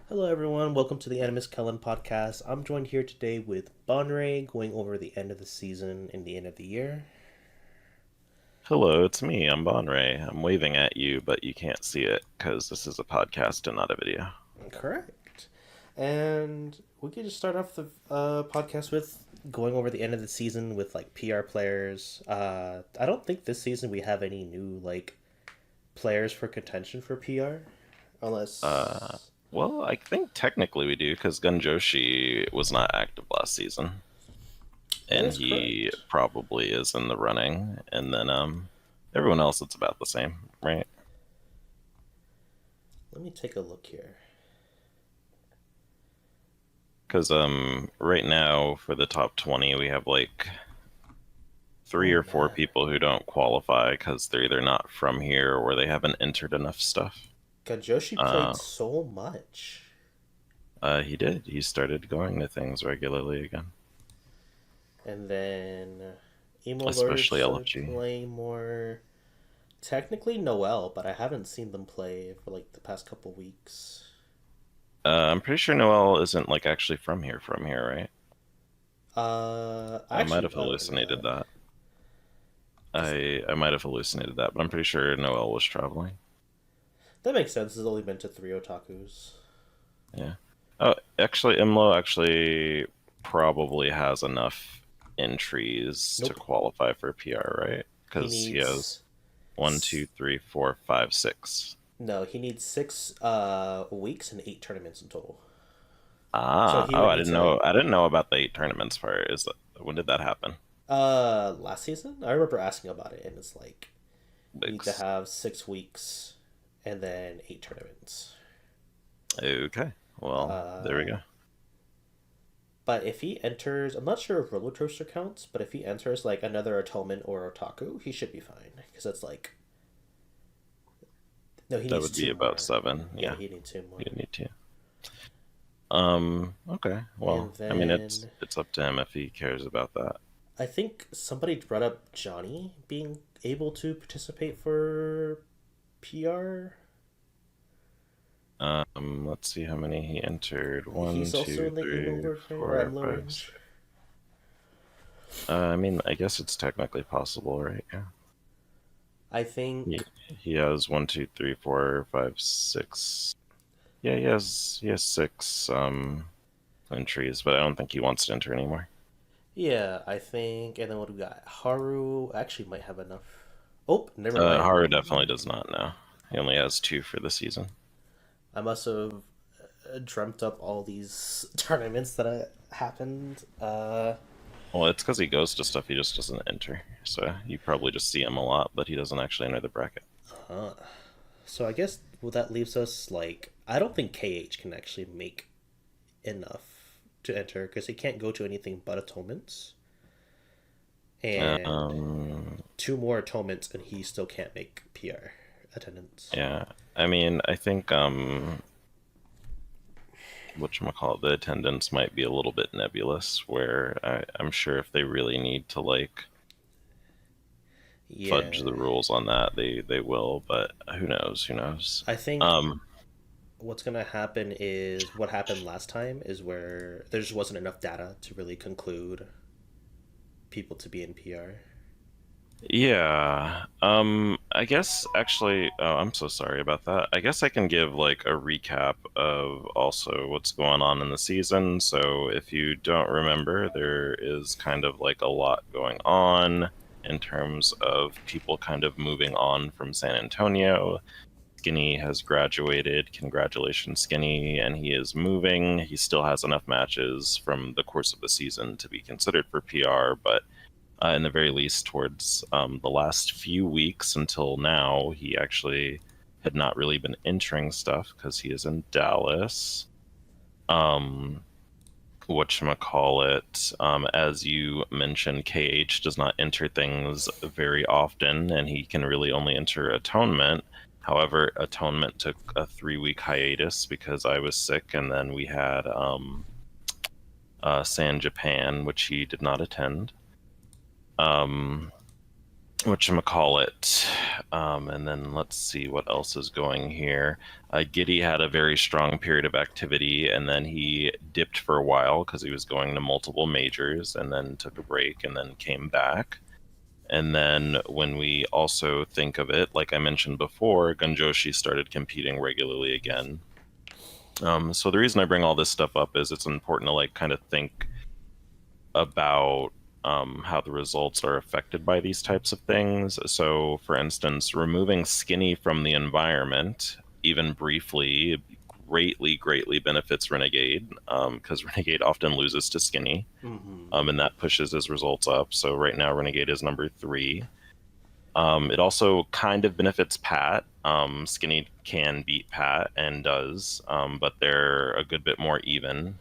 Hello, everyone. Welcome to the AnimusKellen podcast. I'm joined here today with Bonray, going over the end of the season and the end of the year. Hello, it's me. I'm Bonray. I'm waving at you, but you can't see it because this is a podcast and not a video. Correct. And we could just start off the podcast with going over the end of the season with like PR players. I don't think this season we have any new like players for contention for PR, Uh, unless well, I think technically we do because Gunjoshi was not active last season, that and is he correct. probably is in the running. And then everyone else it's about the same, right? Let me take a look here. Because right now for the top 20 we have like three Oh or four man, people who don't qualify because they're either not from here or they haven't entered enough stuff. Gajoshi played Uh, so much. he did. He started going to things regularly again. And then Emo Lord Especially started LFG. playing more. Technically Noel, but I haven't seen them play for like the past couple weeks. I'm pretty sure Noel isn't like actually from here, right? I might Actually, have I wouldn't know hallucinated that. that. 'Cause I might have hallucinated that, but I'm pretty sure Noel was traveling. that makes sense. It's only been to three otakus. Yeah. Oh, actually, Imlo actually probably has enough entries to Nope. qualify for PR, right? He Because he has needs. one, two, three, four, five, six. No, he needs six weeks and eight tournaments in total. So Ah, he oh, would I need didn't to know. I didn't know about the eight tournaments part. When did that happen? last season? I remember asking about it and it's like you need to Six. have 6 weeks and then eight tournaments. Okay. Well, there we Uh go. But if he enters, I'm not sure if roller coaster counts, but if he enters like another atonement or otaku, he should be fine because it's like no, he That needs would be two about more. seven. Yeah, Yeah, he needs two more. you need to. Okay. And Well, I mean, it's then it's up to him if he cares about that. I think somebody brought up Johnny being able to participate for PR. Let's see how many he entered. One, He's also two, in the emo three, lord or four, MLO five, range. six. I mean, I guess it's technically possible, right? Yeah. I He, think he has one, two, three, four, five, six. Yeah, he has six entries, but I don't think he wants to enter anymore. yeah, I think and then what do we got? Haru actually might have enough. Oh, never mind. Haru definitely does not know. He only has two for the season. I must have dreamt up all these tournaments that happened. Well, it's because he goes to stuff he just doesn't enter. So you probably just see him a lot, but he doesn't actually enter the bracket. Huh. So I guess well, that leaves us like I don't think KH can actually make enough to enter because he can't go to anything but atonements and Um, two more atonements and he still can't make PR attendance. yeah. I mean, I think whatchamacallit, the attendance might be a little bit nebulous. Where I'm sure if they really need to like fudge Yeah, the rules on that, they will. But who knows? Who knows? I think Um, what's gonna happen is what happened last time is where there just wasn't enough data to really conclude people to be in PR. Yeah. I guess actually, oh, I'm so sorry about that. I guess I can give like a recap of also what's going on in the season. So if you don't remember, there is kind of like a lot going on in terms of people kind of moving on from San Antonio. Skinny has graduated. Congratulations, Skinny. And he is moving. He still has enough matches from the course of the season to be considered for PR, but in the very least, towards the last few weeks until now, he actually had not really been entering stuff because he is in Dallas. Um, whatchamacallit, as you mentioned, KH does not enter things very often, and he can really only enter Atonement. However, Atonement took a 3 week hiatus because I was sick, and then we had San Japan, which he did not attend. Um, whatchamacallit. And then let's see what else is going here. Giddy had a very strong period of activity, and then he dipped for a while because he was going to multiple majors, and then took a break, and then came back. And then when we also think of it, like I mentioned before, Gunjoshi started competing regularly again. So the reason I bring all this stuff up is it's important to like kind of think about how the results are affected by these types of things. So, for instance, removing Skinny from the environment, even briefly, greatly benefits Renegade because Renegade often loses to Skinny, Mm-hmm. and that pushes his results up. So, right now, Renegade is number three. It also kind of benefits Pat. Skinny can beat Pat and does, but they're a good bit more even.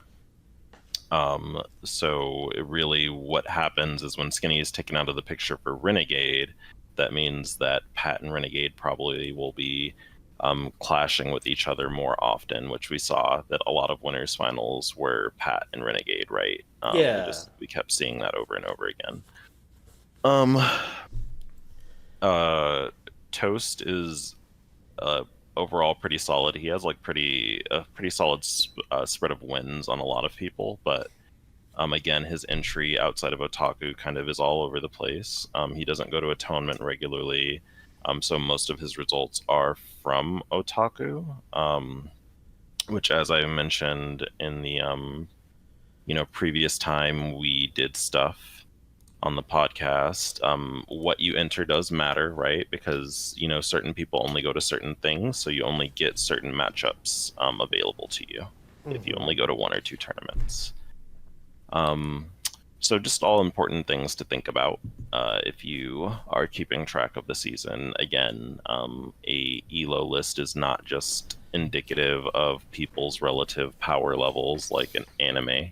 So it really what happens is when Skinny is taken out of the picture for Renegade, that means that Pat and Renegade probably will be clashing with each other more often, which we saw that a lot of winners finals were Pat and Renegade, right? Yeah. We kept seeing that over and over again. Um, uh, Toast is uh, overall pretty solid. He has like pretty solid spread of wins on a lot of people, but again, his entry outside of Otaku kind of is all over the place. He doesn't go to Atonement regularly, so most of his results are from Otaku, which, as I mentioned in the previous time we did stuff on the podcast, what you enter does matter, right? Because certain people only go to certain things, so you only get certain matchups available to you if you Mm-hmm. only go to one or two tournaments. Um, so just all important things to think about if you are keeping track of the season. Again, a ELO list is not just indicative of people's relative power levels like an anime.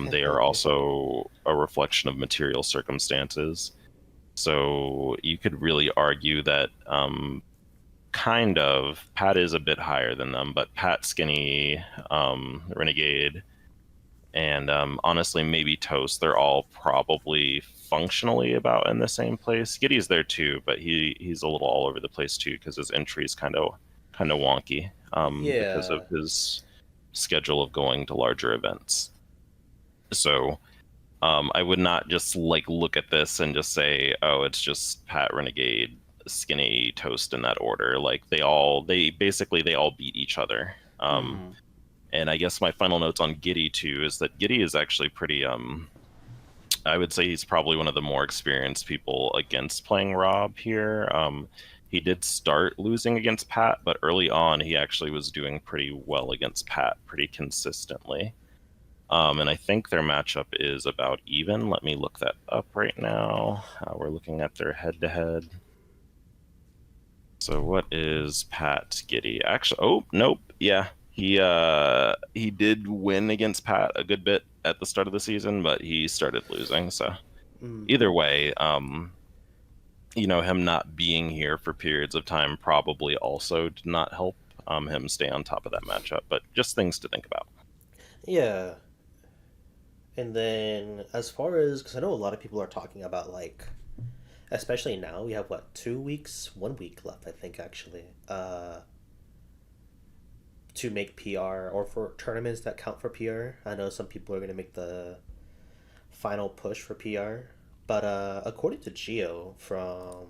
They are also a reflection of material circumstances. So you could really argue that kind of Pat is a bit higher than them, but Pat, Skinny, Renegade, and honestly, maybe Toast. They're all probably functionally about in the same place. Giddy's there too, but he's a little all over the place too because his entry is kind of wonky because Yeah. of his schedule of going to larger events. So I would not just like look at this and just say, oh, it's just Pat, Renegade, Skinny, Toast in that order. Like they all beat each other. Mm-hmm. And I guess my final notes on Giddy too is that Giddy is actually pretty I would say he's probably one of the more experienced people against playing Rob here. He did start losing against Pat, but early on he actually was doing pretty well against Pat pretty consistently. And I think their matchup is about even. Let me look that up right now. We're looking at their head to head. So what is Pat Giddy? Actually, oh nope, yeah, he did win against Pat a good bit at the start of the season, but he started losing. So Mm-hmm. either way, him not being here for periods of time probably also did not help him stay on top of that matchup. But just things to think about. Yeah. And then as far as, because I know a lot of people are talking about like, especially now we have what 2 weeks, 1 week left I think actually, to make PR or for tournaments that count for PR. I know some people are gonna make the final push for PR, but according to Geo from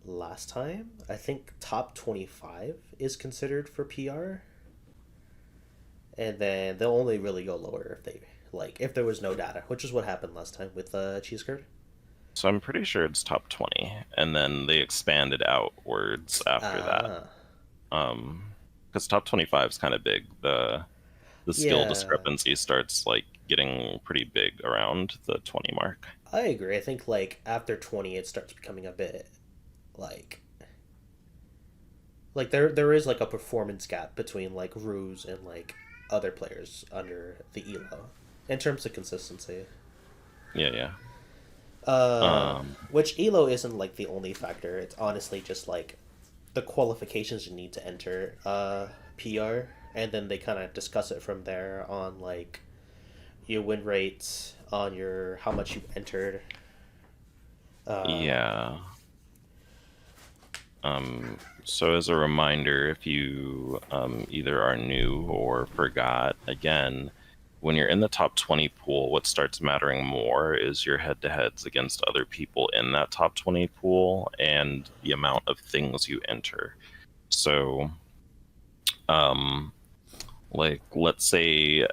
last time, I think top 25 is considered for PR, and then they'll only really go lower if they like if there was no data, which is what happened last time with Cheese Curd. So I'm pretty sure it's top 20, and then they expanded outwards after that. Ah, Because top 25 is kind of big. The skill yeah, discrepancy starts like getting pretty big around the 20 mark. I agree. I think like after 20, it starts becoming a bit like there is like a performance gap between like Ruse and like other players under the elo in terms of consistency. Yeah, yeah. Uh, Um, which elo isn't like the only factor. It's honestly just like the qualifications you need to enter PR, and then they kind of discuss it from there on like your win rates, on your how much you've entered, Yeah. So as a reminder, if you either are new or forgot, again, when you're in the top 20 pool, what starts mattering more is your head-to-heads against other people in that top 20 pool and the amount of things you enter. So, um, like, let's say,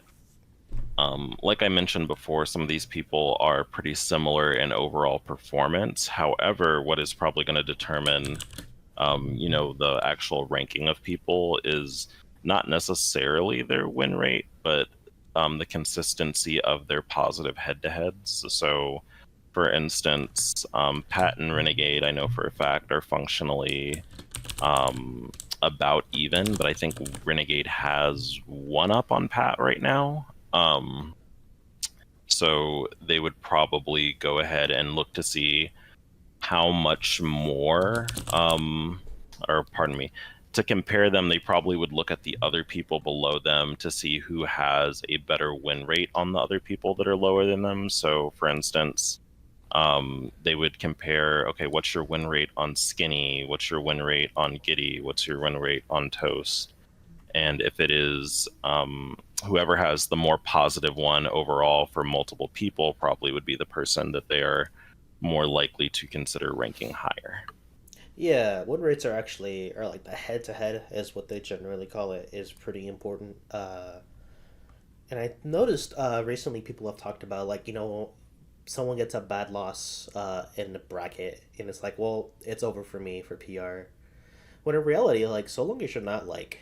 like I mentioned before, some of these people are pretty similar in overall performance. However, what is probably going to determine the actual ranking of people is not necessarily their win rate, but the consistency of their positive head-to-heads. So, for instance, Pat and Renegade, I know for a fact, are functionally about even, but I think Renegade has one up on Pat right now. So they would probably go ahead and look to see how much more, or pardon me, to compare them, they probably would look at the other people below them to see who has a better win rate on the other people that are lower than them. So, for instance, they would compare, okay, what's your win rate on Skinny? What's your win rate on Giddy? What's your win rate on Toast? And if it is whoever has the more positive one overall for multiple people, probably would be the person that they are more likely to consider ranking higher. Yeah, win rates are actually, or like the head to head is what they generally call it, is pretty important. And I noticed recently people have talked about, like, someone gets a bad loss in the bracket, and it's like, well, it's over for me for PR. When in reality, like, so long as you're not, like,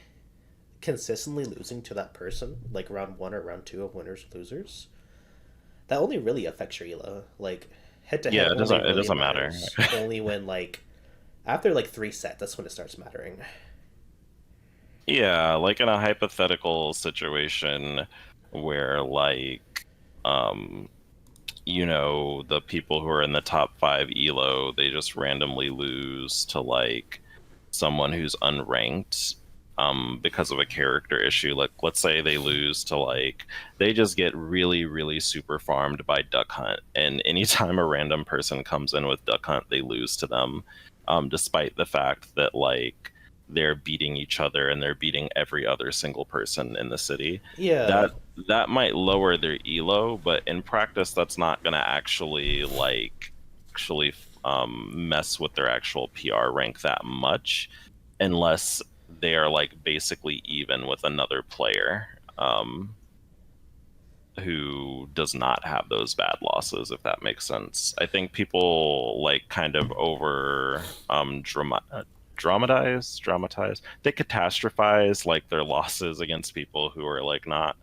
consistently losing to that person, like round one or round two of winners losers, that only really affects your elo. Like, head to Yeah, head only it really doesn't matter. matters only when, like, after like three sets, that's when it starts mattering. Yeah, like in a hypothetical situation where um the people who are in the top 5 elo, they just randomly lose to like someone who's unranked because of a character issue. Like, let's say they lose to like, they just get really, really super farmed by Duck Hunt. And anytime a random person comes in with Duck Hunt, they lose to them, despite the fact that like they're beating each other and they're beating every other single person in the city. Yeah, That that might lower their elo, but in practice, that's not going to actually mess with their actual PR rank that much, unless they are like basically even with another player who does not have those bad losses, if that makes sense. I think people like kind of over dramatize, they catastrophize like their losses against people who are like not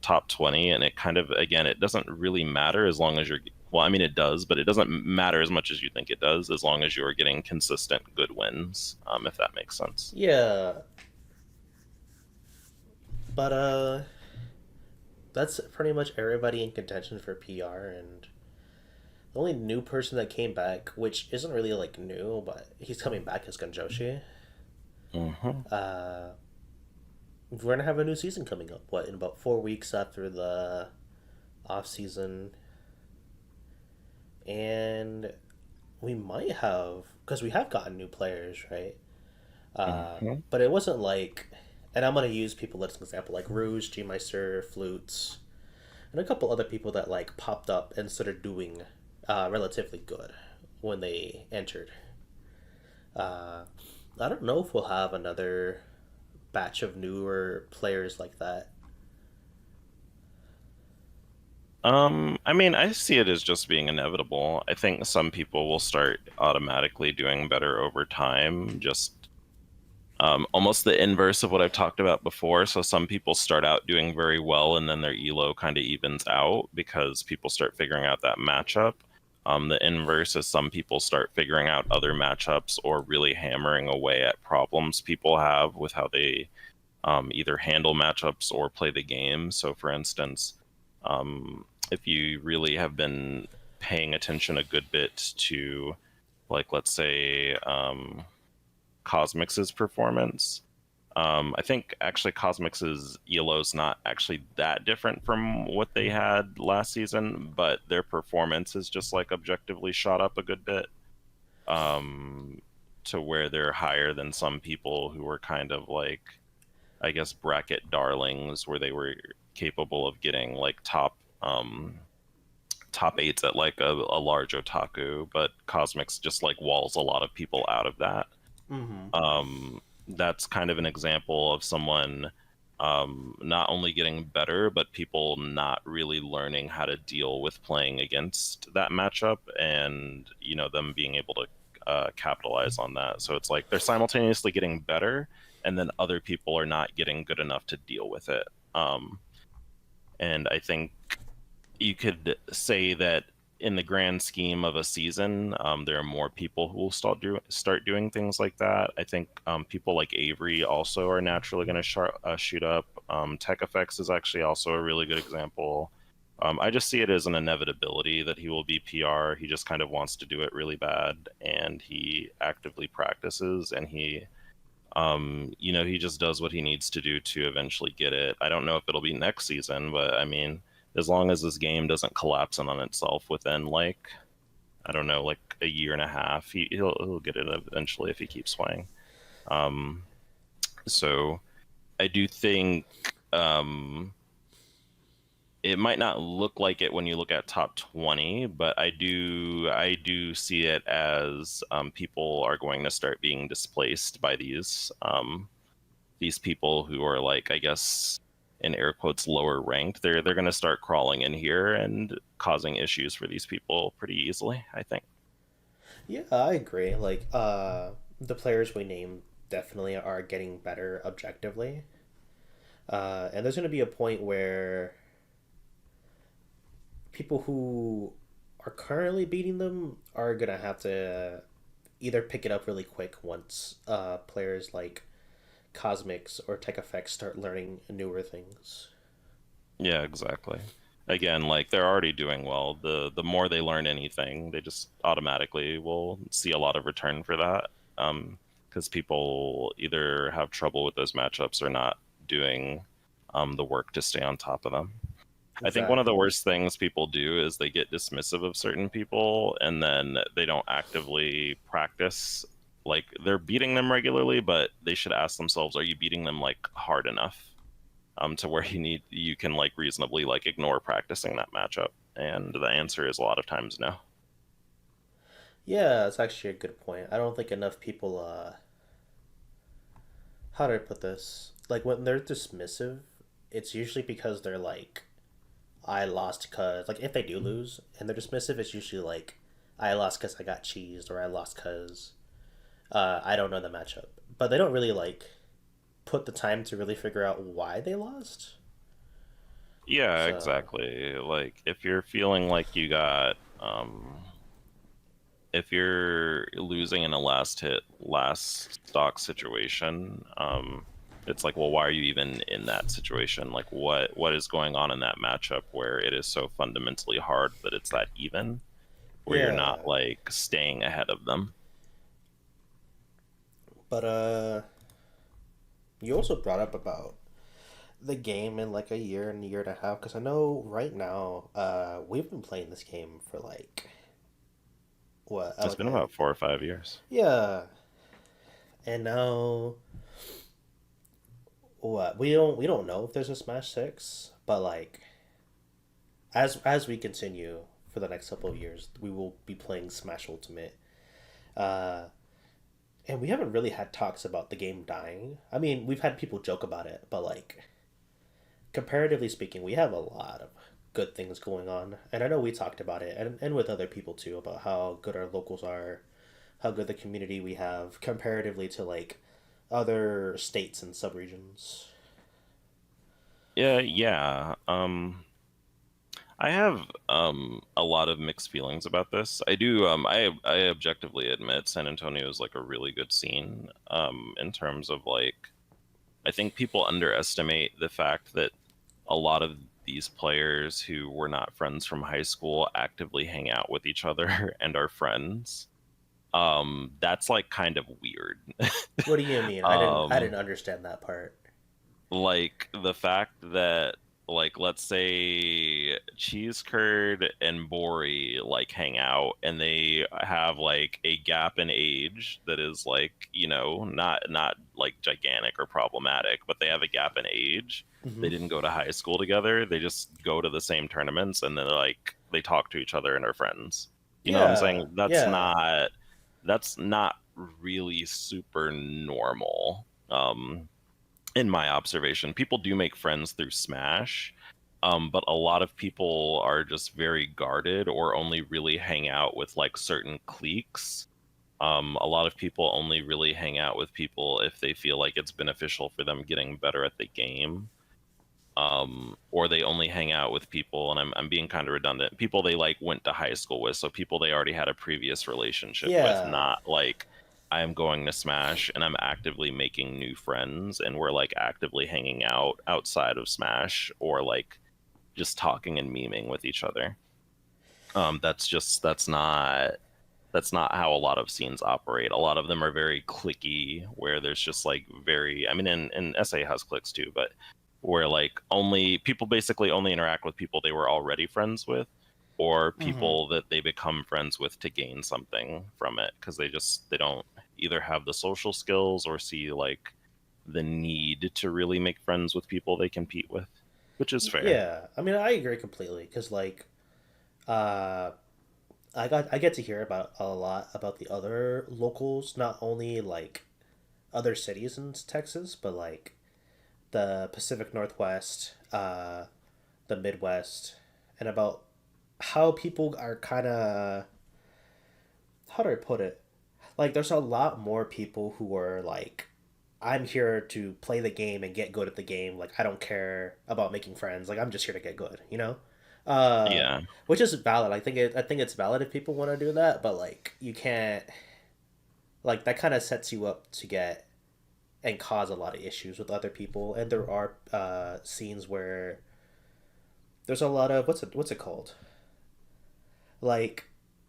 top 20, and it kind of, again, it doesn't really matter as long as you're, well, I mean it does, but it doesn't matter as much as you think it does as long as you're getting consistent good wins, if that makes sense. yeah, but that's pretty much everybody in contention for PR, and the only new person that came back, which isn't really like new, but he's coming back, is Ganjoshi. Hmm. Uh, we're gonna have a new season coming up. What, in about 4 weeks after the off season, and we might have, because we have gotten new players, right? Hmm. But it wasn't like, and I'm gonna use people as an example, like Rouge, G Meister, Flutes, and a couple other people that like popped up and started doing relatively good when they entered. Uh, I don't know if we'll have another batch of newer players like that. I mean, I see it as just being inevitable. I think some people will start automatically doing better over time, just almost the inverse of what I've talked about before. So some people start out doing very well, and then their elo kind of evens out because people start figuring out that matchup. The inverse is some people start figuring out other matchups or really hammering away at problems people have with how they either handle matchups or play the game. So, for instance, if you really have been paying attention a good bit to, like, let's say, Cosmix's performance, I think actually Cosmix's ELO is not actually that different from what they had last season, but their performance is just like objectively shot up a good bit, um, to where they're higher than some people who were kind of like, I guess, bracket darlings, where they were capable of getting like top eights at like a large otaku, but Cosmix just like walls a lot of people out of that. Mm-hmm. That's kind of an example of someone not only getting better, but people not really learning how to deal with playing against that matchup, and them being able to capitalize on that. So it's like they're simultaneously getting better, and then other people are not getting good enough to deal with it. And I think you could say that in the grand scheme of a season, there are more people who will start doing things like that. I think people like Avery also are naturally going to shoot up. Tech Effects is actually also a really good example. I just see it as an inevitability that he will be PR. He just kind of wants to do it really bad, and he actively practices, and he just does what he needs to do to eventually get it. I don't know if it'll be next season, but I mean, as long as this game doesn't collapse in on itself within like, I don't know, like a year and a half, he'll get it eventually if he keeps playing. Um, so I do think it might not look like it when you look at top 20, but I do see it as people are going to start being displaced by these people who are like, I guess, in air quotes, lower ranked. They're going to start crawling in here and causing issues for these people pretty easily, I think. Yeah, I agree. Like, the players we named definitely are getting better objectively. And there's going to be a point where people who are currently beating them are going to have to either pick it up really quick once players like Cosmics or Tech Effects start learning newer things. Yeah, exactly. Again, like they're already doing well. The more they learn anything, they just automatically will see a lot of return for that. Because people either have trouble with those matchups or not doing the work to stay on top of them. I think one of the Exactly. worst things people do is they get dismissive of certain people, and then they don't actively practice. Like they're beating them regularly, but they should ask themselves, are you beating them like hard enough to where you can like reasonably like ignore practicing that matchup? And the answer is a lot of times no. Yeah, it's actually a good point. I don't think enough people, how do I put this? Like, when they're dismissive, it's usually because they're like, I lost because, like, if they do lose and they're dismissive, it's usually like, I lost because I got cheesed or I lost because I don't know the matchup. But they don't really, like, put the time to really figure out why they lost. Yeah, So, exactly. Like if you're feeling like you got if you're losing in a last hit, last stock situation, it's like, well, why are you even in that situation? Like, what is going on in that matchup where it is so fundamentally hard that it's that even, where you're not yeah. like staying ahead of them? But, you also brought up about the game in like a year and a year and a half because I know right now we've been playing this game for like what It's like been a about 4 or 5 years. yeah, and now what we don't know if there's a Smash Six, but like as we continue for the next couple of years, we will be playing Smash Ultimate. Uh, and we haven't really had talks about the game dying. I mean, we've had people joke about it, but like comparatively speaking, we have a lot of good things going on. And I know we talked about it and with other people too about how good our locals are, how good the community we have comparatively to like other states and subregions. Yeah, yeah. I have a lot of mixed feelings about this. I do I objectively admit San Antonio is like a really good scene in terms of like, I think people underestimate the fact that a lot of these players who were not friends from high school actively hang out with each other and are friends. That's like kind of weird. What do you mean? I um didn't understand that part. like the fact that, like, let's say cheese curd and Bori like hang out and they have like a gap in age that is like, not like gigantic or problematic, but they have a gap in age. Hmm. They didn't go to high school together, they just go to the same tournaments, and then like they talk to each other and are friends. You know what I'm Yeah, saying? yeah, That's not really super normal. In my observation, people do make friends through Smash, but a lot of people are just very guarded or only really hang out with like certain cliques. A lot of people only really hang out with people if they feel like it's beneficial for them getting better at the game. Or they only hang out with people, and I'm being kind of redundant, people they like went to high school with, so people they already had a previous relationship with, yeah, not like I am going to Smash and I'm actively making new friends and we're like actively hanging out outside of Smash, or like just talking and memeing with each other. That's not how a lot of scenes operate. A lot of them are very clicky, where there's just like very, I mean, and SA has clicks too, but where like only people basically only interact with people they were already friends with, or hmm, people that they become friends with to gain something from it, because they don't either have the social skills or see like the need to really make friends with people they compete with, which is fair. yeah. I mean, I agree completely because like, uh, I get to hear about a lot about the other locals, not only like other cities in Texas, but like the Pacific Northwest, the Midwest, and about how people are kind of, how do I put it? Like, there's a lot more people who are like, I'm here to play the game and get good at the game. Like, I don't care about making friends. Like, I'm just here to get good, you know? Uh, Yeah. which is valid. I think it's valid if people want to do that, but like, you can't, like, that kind of sets you up to get and cause a lot of issues with other people. And there are scenes where there's a lot of what's it called, like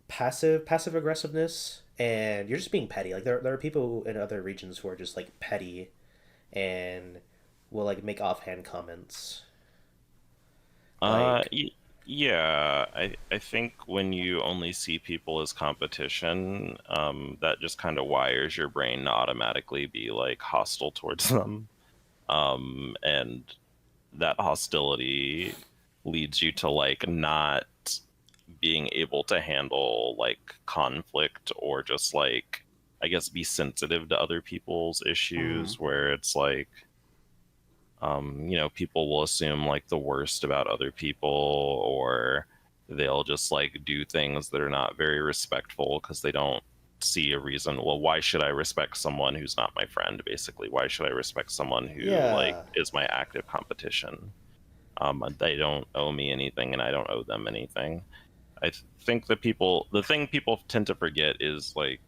passive aggressiveness, and you're just being petty. Like there are people in other regions who are just like petty and will like make offhand comments. Uh, Like, y- yeah, I think when you only see people as competition, that just kind of wires your brain to automatically be like hostile towards them. And that hostility leads you to like not being able to handle like conflict, or just like, I guess, be sensitive to other people's mm, issues, where it's like, people will assume like the worst about other people, or they'll just like do things that are not very respectful because they don't see a reason. Well, why should I respect someone who's not my friend? Basically, why should I respect someone who like yeah, is my active competition? They don't owe me anything, and I don't owe them anything. Think the thing people tend to forget is like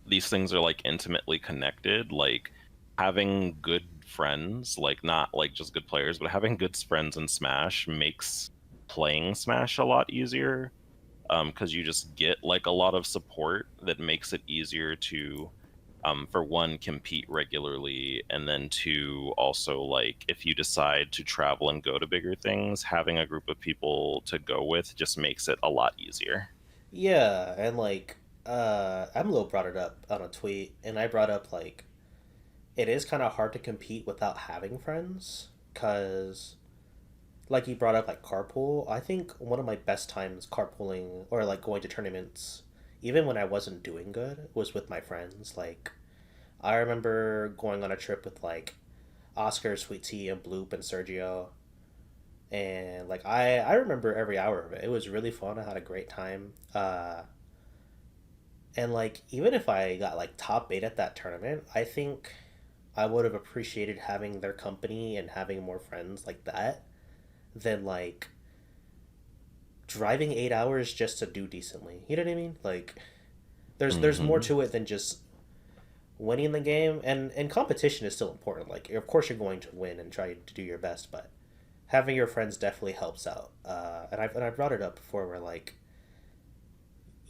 these things are like intimately connected. Like having good friends, like not like just good players, but having good friends in Smash makes playing Smash a lot easier. Because you just get like a lot of support that makes it easier to, for one, compete regularly, and then two, also like if you decide to travel and go to bigger things, having a group of people to go with just makes it a lot easier. yeah, and like Emlo brought it up on a tweet, and I brought up like it is kind of hard to compete without having friends because like you brought up like carpool. I think one of my best times carpooling or like going to tournaments, even when I wasn't doing good, was with my friends. Like I remember going on a trip with like Oscar, Sweet Tea, and Bloop and Sergio, and like I remember every hour of it. It was really fun. I had a great time. And like even if I got like top eight at that tournament, I think I would have appreciated having their company and having more friends like that than like driving 8 hours just to do decently. You know what I mean? Like there's more Hmm. to it than just winning the game, and competition is still important. Like of course you're going to win and try to do your best, but having your friends definitely helps out. And I brought it up before where like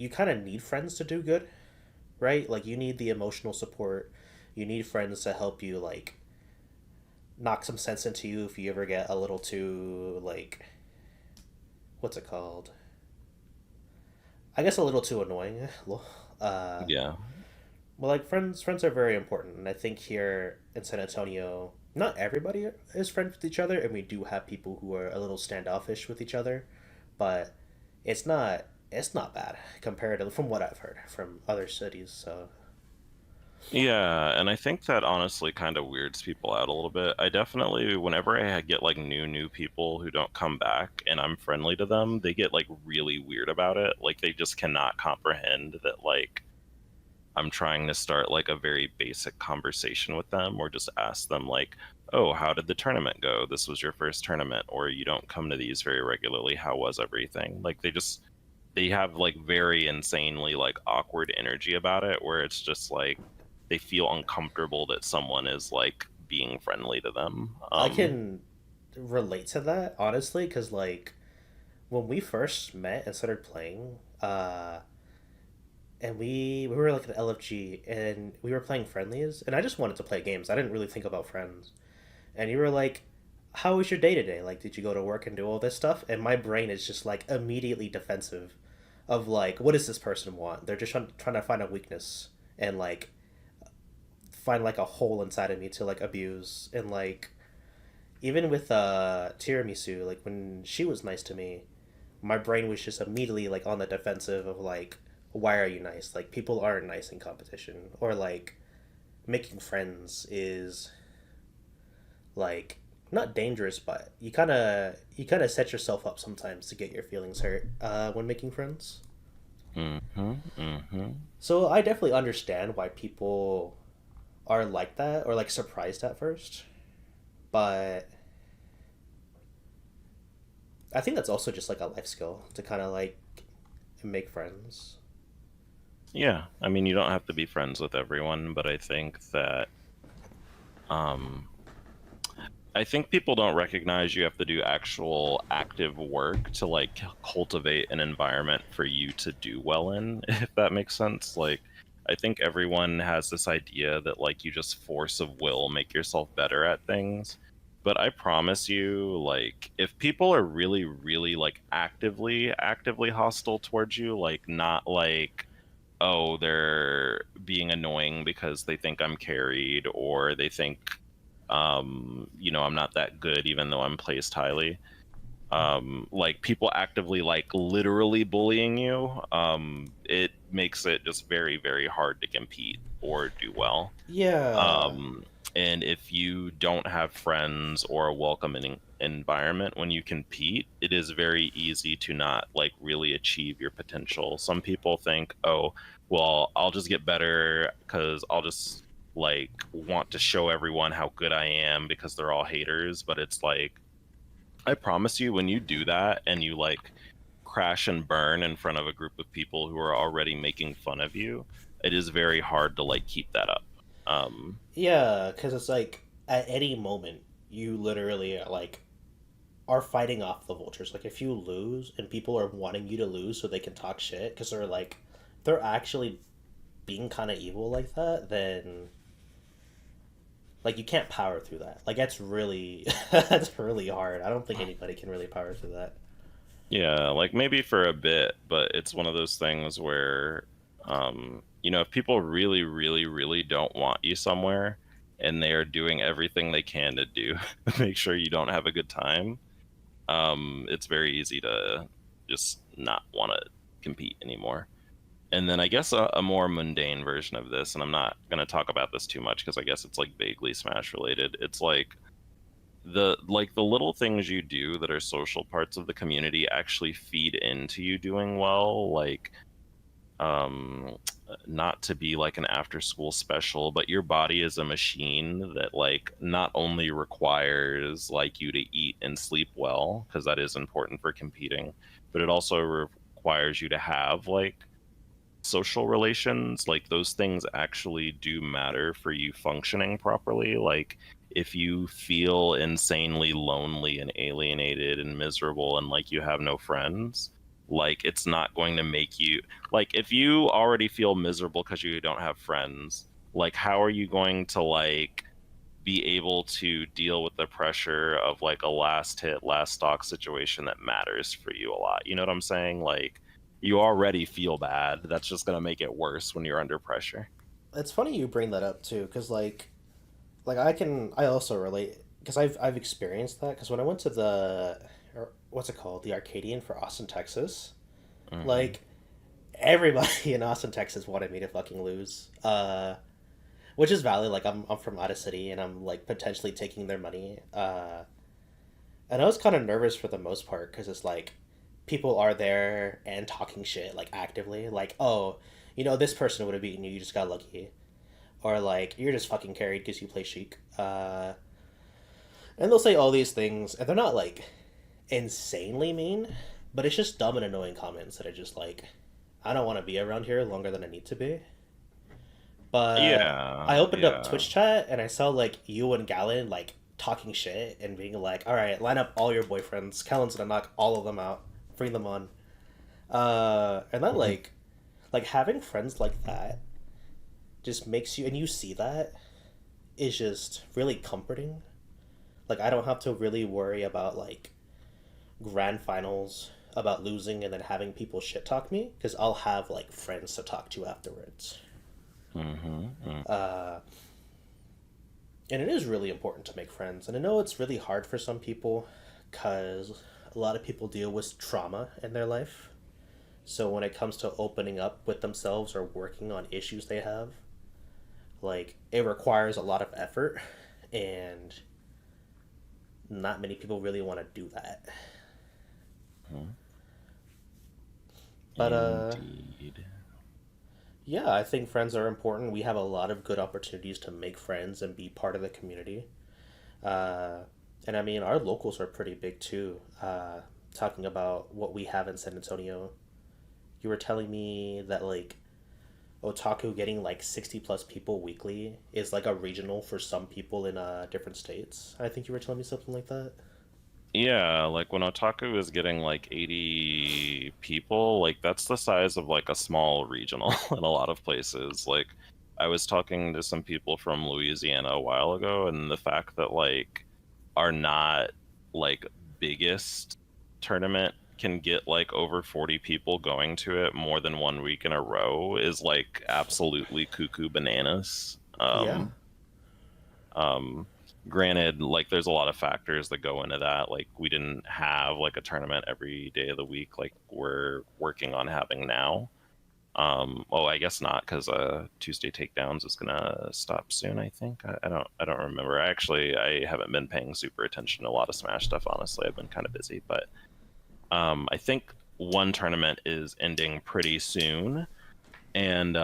you kind of need friends to do good, right? Like you need the emotional support. You need friends to help you like knock some sense into you if you ever get a little too like what's it called? I guess a little too annoying. Uh, Yeah. well, like friends are very important, and I think here in San Antonio, not everybody is friends with each other, and we do have people who are a little standoffish with each other, but it's not bad compared to from what I've heard from other cities. So Yeah, and I think that honestly kind of weirds people out a little bit. I definitely, whenever I get like new people who don't come back and I'm friendly to them, they get like really weird about it. Like they just cannot comprehend that like I'm trying to start like a very basic conversation with them or just ask them like, "Oh, how did the tournament go? This was your first tournament or you don't come to these very regularly. How was everything?" Like they have like very insanely like awkward energy about it where it's just like they feel uncomfortable that someone is like being friendly to them. I can relate to that honestly, because like when we first met and started playing, and we were like an LFG and we were playing friendlies, and I just wanted to play games. I didn't really think about friends. And you were like, "How was your day today? Like, did you go to work and do all this stuff?" And my brain is just like immediately defensive, of like, what does this person want? They're just trying to find a weakness and like find like a hole inside of me to like abuse. And like even with tiramisu, like when she was nice to me, my brain was just immediately like on the defensive of like, why are you nice? Like people aren't nice in competition, or like making friends is like not dangerous, but you kind of set yourself up sometimes to get your feelings hurt when making friends. Mm-hmm, mm-hmm. So I definitely understand why people are like that or like surprised at first, but I think that's also just like a life skill to kind of like make friends. Yeah, I mean you don't have to be friends with everyone, but um I think people don't recognize you have to do actual active work to like cultivate an environment for you to do well in, if that makes sense. Like, I think everyone has this idea that like you just force of will make yourself better at things. But I promise you, like, if people are really, really like actively hostile towards you, like not like, oh, they're being annoying because they think I'm carried or they think I'm not that good even though I'm placed highly. Like people actively like literally bullying you, it makes it just very, very hard to compete or do well. Yeah. Um, and if you don't have friends or a welcoming environment when you compete, it is very easy to not like really achieve your potential. Some people think, oh, well, I'll just get better because I'll just like want to show everyone how good I am because they're all haters. But it's like, I promise you, when you do that and you like crash and burn in front of a group of people who are already making fun of you, it is very hard to like keep that up. Um, Yeah, because it's like at any moment you literally like are fighting off the vultures. Like if you lose and people are wanting you to lose so they can talk shit because they're like they're actually being kind of evil like that, then like you can't power through that. Like that's really that's really hard. I don't think anybody can really power through that. Yeah, like maybe for a bit, but it's one of those things where, if people really, really, really don't want you somewhere and they are doing everything they can to do make sure you don't have a good time, it's very easy to just not want to compete anymore. And then I guess a more mundane version of this, and I'm not going to talk about this too much because I guess it's like vaguely Smash related. It's like the little things you do that are social parts of the community actually feed into you doing well, like um not to be like an after school special, but your body is a machine that like not only requires like you to eat and sleep well because that is important for competing, but it also requires you to have like social relations. Like those things actually do matter for you functioning properly. Like if you feel insanely lonely and alienated and miserable and like you have no friends, Like, it's not going to make you, like, if you already feel miserable because you don't have friends, like, how are you going to, like, be able to deal with the pressure of like a last hit, last stock situation that matters for you a lot? You know what I'm saying? Like, you already feel bad. That's just going to make it worse when you're under pressure. It's funny you bring that up too, because like I also relate because I've experienced that because when I went to the or what's it called, the Arcadian for Austin, Texas, Hmm. like everybody in Austin, Texas wanted me to fucking lose. Which is valid. Like I'm from out of city and I'm like potentially taking their money. And I was kind of nervous for the most part because it's like people are there and talking shit like actively, like oh, this person would have beaten you, you just got lucky, or like you're just fucking carried because you play Sheik. And they'll say all these things, and they're not like insanely mean, but it's just dumb and annoying comments that are just like, I don't want to be around here longer than I need to be. But I Yeah, opened up yeah. Twitch chat and I saw like you and Galen like talking shit and being like, "All right, line up all your boyfriends. Kellen's gonna knock all of them out. Bring them on." And that like having friends like that just makes you, and you see that is just really comforting. Like I don't have to really worry about like grand finals about losing and then having people shit talk me because I'll have like friends to talk to afterwards. Hmm. Uh, and it is really important to make friends. And I know it's really hard for some people because a lot of people deal with trauma in their life. So when it comes to opening up with themselves or working on issues they have, like it requires a lot of effort and not many people really want to do that. Hmm. But Indeed. yeah, I think friends are important. We have a lot of good opportunities to make friends and be part of the community. Uh, and I mean, our locals are pretty big too. Talking about what we have in San Antonio, you were telling me that like Otaku getting like 60 plus people weekly is like a regional for some people in different states. I think you were telling me something like that. Yeah, like when Otaku is getting like 80 people, like that's the size of like a small regional in a lot of places. Like I was talking to some people from Louisiana a while ago, and the fact that like our not like biggest tournament can get like over 40 people going to it more than 1 week in a row is like absolutely cuckoo bananas. Yeah. Um, Granted, like there's a lot of factors that go into that. Like we didn't have like a tournament every day of the week like we're working on having now. Oh, I guess not because Tuesday takedowns is gonna stop soon. I think I don't remember. Actually, I haven't been paying super attention to a lot of Smash stuff. Honestly, I've been kind of busy, but I think one tournament is ending pretty soon, and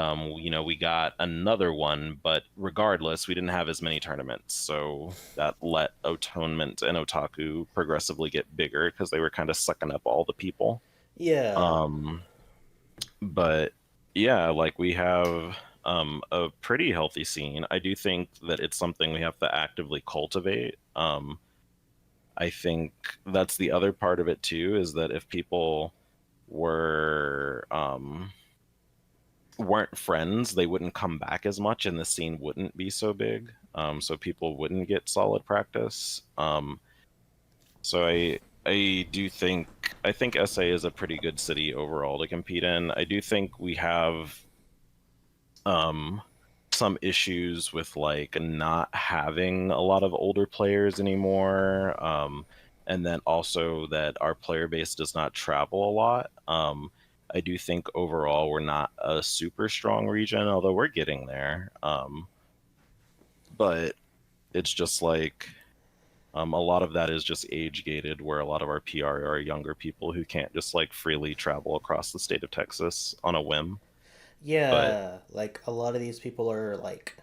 we got another one, but regardless we didn't have as many tournaments, so that let Atonement and Otaku progressively get bigger because they were kind of sucking up all the people. Yeah. Um but yeah, like we have a pretty healthy scene. I do think that it's something we have to actively cultivate. I think that's the other part of it too, is that if people were weren't friends, they wouldn't come back as much and the scene wouldn't be so big. So people wouldn't get solid practice. So I think SA is a pretty good city overall to compete in. I do think we have um, some issues with like not having a lot of older players anymore. And then also that our player base does not travel a lot. I do think overall we're not a super strong region, although we're getting there. But it's just like a lot of that is just age gated, where a lot of our PR are younger people who can't just like freely travel across the state of Texas on a whim. But Yeah. Like a lot of these people are like,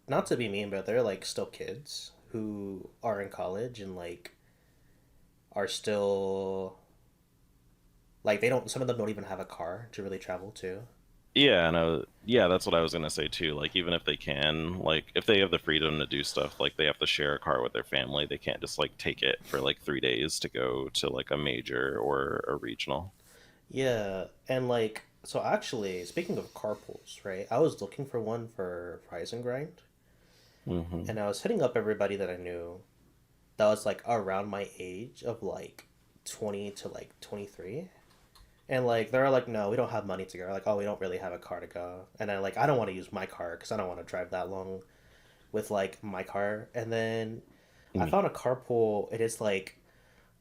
not to be mean, but they're like still kids who are in college and like are still like they don't some of them don't even have a car to really travel to. Yeah, and yeah, that's what I was gonna say too. Like, even if they can, like, if they have the freedom to do stuff, like they have to share a car with their family, they can't just like take it for like 3 days to go to like a major or a regional. Yeah, and like so actually, speaking of carpools, right? I was looking for one for Rise and Grind, Hmm. and I was hitting up everybody that I knew that was like around my age of like 20 to like 23. And like they're like, no, we don't have money to go. Like, oh, we don't really have a car to go. And I don't want to use my car because I don't want to drive that long with like my car. And then I Yeah. found a carpool. It is like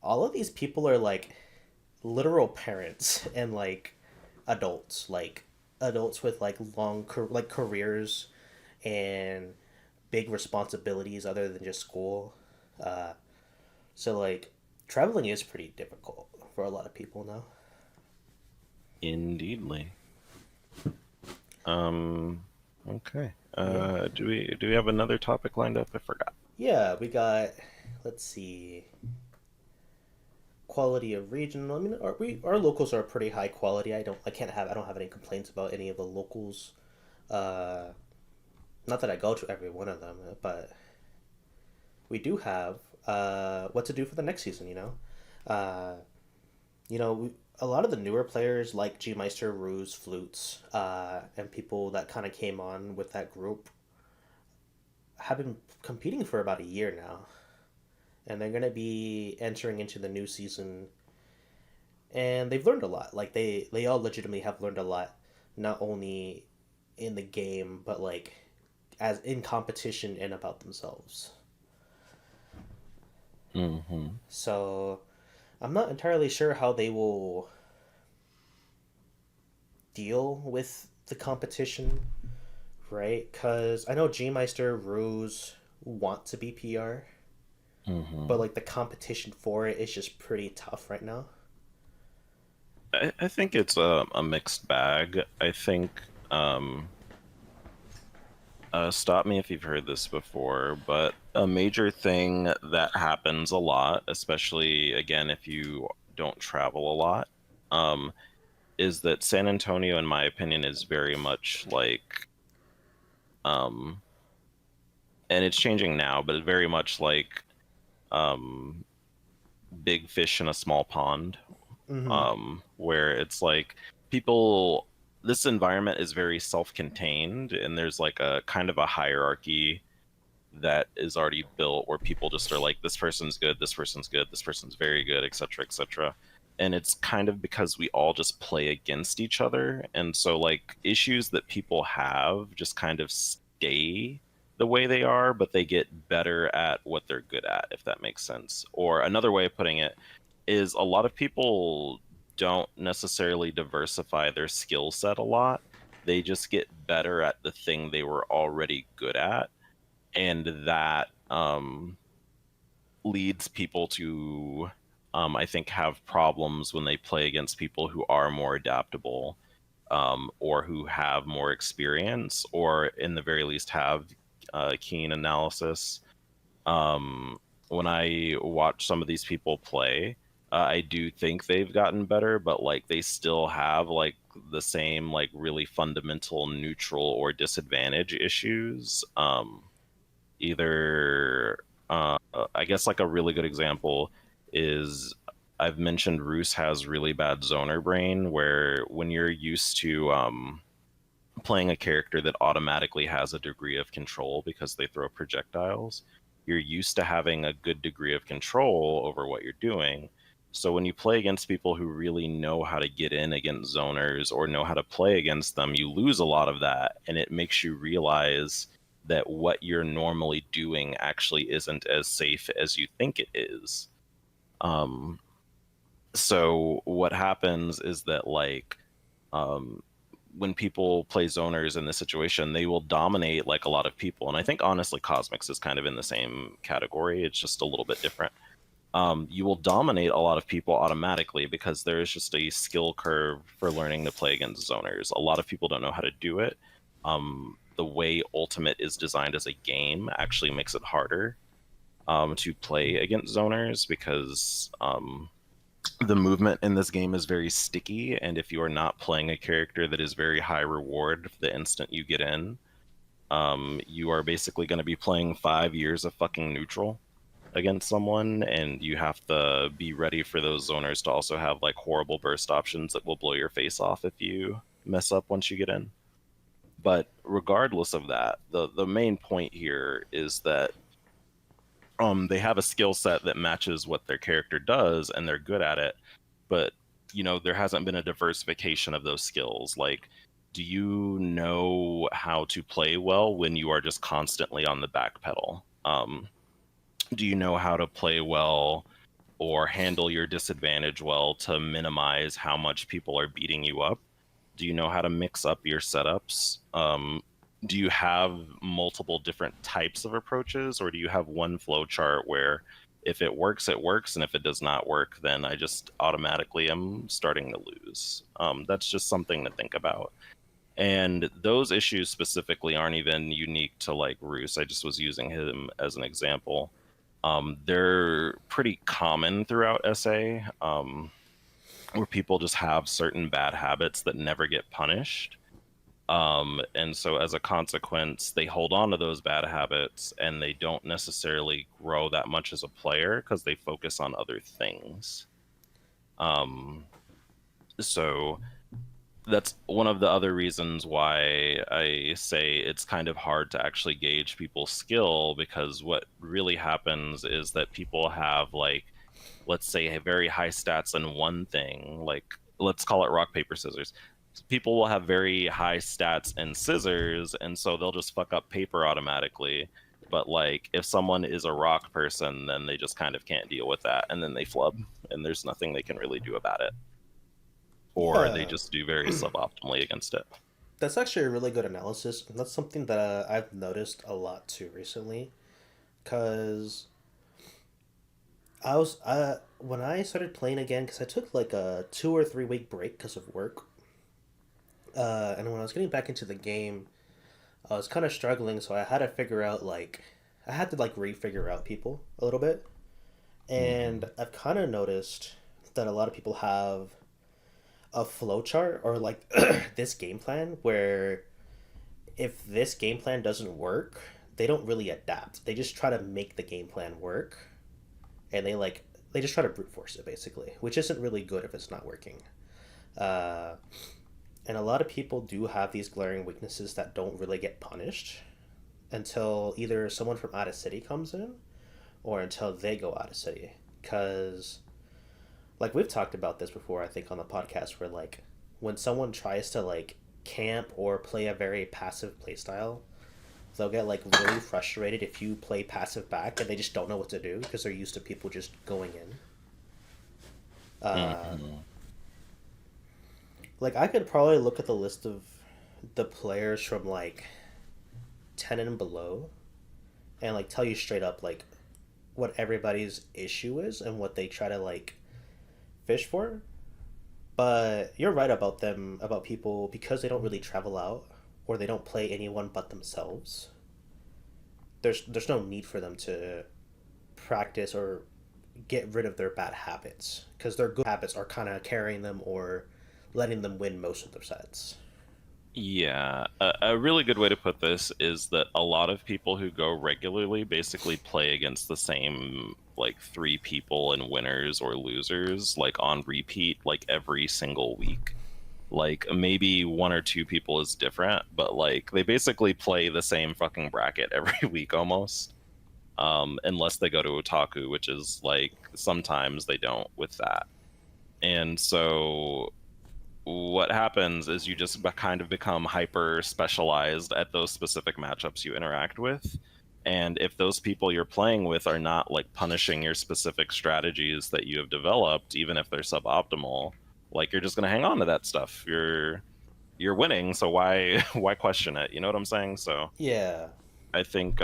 all of these people are like literal parents and like adults with like like careers and big responsibilities other than just school. Uh, so like traveling is pretty difficult for a lot of people now. Indeedly. Um, okay. Yeah. Do we have another topic lined up? I forgot. Yeah, we got, let's see, quality of region. I mean, our locals are pretty high quality. I don't have any complaints about any of the locals. Uh, Not that I go to every one of them, but we do have what to do for the next season. Uh, a lot of the newer players like G Meister, Ruse, Flutes, and people that kind of came on with that group have been competing for about a year now, and they're gonna be entering into the new season, and they've learned a lot. Like they all legitimately have learned a lot, not only in the game but like as in competition and about themselves. Hmm. So I'm not entirely sure how they will deal with the competition, right? Because I know G Meister, Ruse want to be PR, but Hmm. like the competition for it is just pretty tough right now. I think it's a mixed bag. I think stop me if you've heard this before, but a major thing that happens a lot, especially again if you don't travel a lot, um, is that San Antonio, in my opinion, is very much like, um, and it's changing now, but very much like um, big fish in a small pond, Mm-hmm. where it's like people, this environment is very self-contained, and there's like a kind of a hierarchy that is already built where people just are like, this person's good, this person's good, this person's very good, etc., etc. And it's kind of because we all just play against each other. And so, like, issues that people have just kind of stay the way they are, but they get better at what they're good at, if that makes sense. Or another way of putting it is a lot of people don't necessarily diversify their skill set a lot. They just get better at the thing they were already good at, and that leads people to, I think, have problems when they play against people who are more adaptable, or who have more experience, or in the very least have keen analysis. um, when I watch some of these people play, I do think they've gotten better, but like they still have like the same like really fundamental neutral or disadvantage issues. Either I guess like a really good example is, I've mentioned Roos has really bad zoner brain, where when you're used to playing a character that automatically has a degree of control because they throw projectiles, you're used to having a good degree of control over what you're doing. So when you play against people who really know how to get in against zoners or know how to play against them, you lose a lot of that, and it makes you realize that what you're normally doing actually isn't as safe as you think it is. Um, so what happens is that like, um, when people play zoners in this situation, they will dominate like a lot of people. And I think honestly, Cosmics is kind of in the same category. It's just a little bit different. You will dominate a lot of people automatically because there is just a skill curve for learning to play against zoners. A lot of people don't know how to do it. The way Ultimate is designed as a game actually makes it harder to play against zoners because the movement in this game is very sticky, and if you are not playing a character that is very high reward the instant you get in, you are basically going to be playing 5 years of fucking neutral against someone, and you have to be ready for those zoners to also have like horrible burst options that will blow your face off if you mess up once you get in. But regardless of that, the main point here is that they have a skill set that matches what their character does and they're good at it, but there hasn't been a diversification of those skills. Like, do you know how to play well when you are just constantly on the back pedal? Do you know how to play well or handle your disadvantage well to minimize how much people are beating you up? Do you know how to mix up your setups? Do you have multiple different types of approaches, or do you have one flow chart where if it works, it works, and if it does not work, then I just automatically am starting to lose? That's just something to think about. And those issues specifically aren't even unique to like Roos. I just was using him as an example. They're pretty common throughout SA, where people just have certain bad habits that never get punished. And so as a consequence, they hold on to those bad habits and they don't necessarily grow that much as a player because they focus on other things. So that's one of the other reasons why I say it's kind of hard to actually gauge people's skill, because what really happens is that people have, like, let's say very high stats in one thing, like let's call it rock paper scissors. People will have very high stats in scissors, and so they'll just fuck up paper automatically. But like if someone is a rock person, then they just kind of can't deal with that, and then they flub, and there's nothing they can really do about it, or they Yeah, just do very suboptimally against it. that's actually a really good analysis, and that's something that I've noticed a lot too recently. Cause when I started playing again, because I took like a 2 or 3 week break because of work, and when I was getting back into the game, I was kind of struggling, so I had to figure out like I had to like refigure out people a little bit, and Hmm. I've kind of noticed that a lot of people have a flowchart or like this game plan where if this game plan doesn't work, they don't really adapt. They just try to make the game plan work, and they just try to brute force it basically, which isn't really good if it's not working. Uh, and a lot of people do have these glaring weaknesses that don't really get punished until either someone from out of city comes in or until they go out of city. Because, like, we've talked about this before, I think, on the podcast, where, like, when someone tries to, like, camp or play a very passive playstyle, they'll get, like, really frustrated if you play passive back and they just don't know what to do because they're used to people just going in. Uh, Hmm. like, I could probably look at the list of the players from, like, 10 and below and, like, tell you straight up, like, what everybody's issue is and what they try to, like, fish for. But you're right about them, about people, because they don't really travel out or they don't play anyone but themselves. There's no need for them to practice or get rid of their bad habits because their good habits are kind of carrying them or letting them win most of their sets. Yeah, a really good way to put this is that a lot of people who go regularly basically play against the same like three people and winners or losers like on repeat like every single week. Like maybe one or two people is different, but like they basically play the same fucking bracket every week almost. Unless they go to otaku, which is like sometimes they don't with that. And so what happens is you just kind of become hyper specialized at those specific matchups you interact with. And if those people you're playing with are not like punishing your specific strategies that you have developed, even if they're suboptimal, like you're just going to hang on to that stuff. You're winning, so why why question it? You know what I'm saying? So Yeah. I think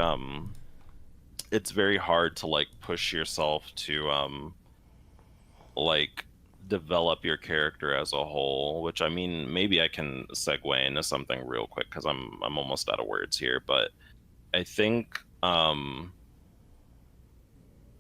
it's very hard to like push yourself to like develop your character as a whole, which I mean maybe I can segue into something real quick because I'm almost out of words here, but I think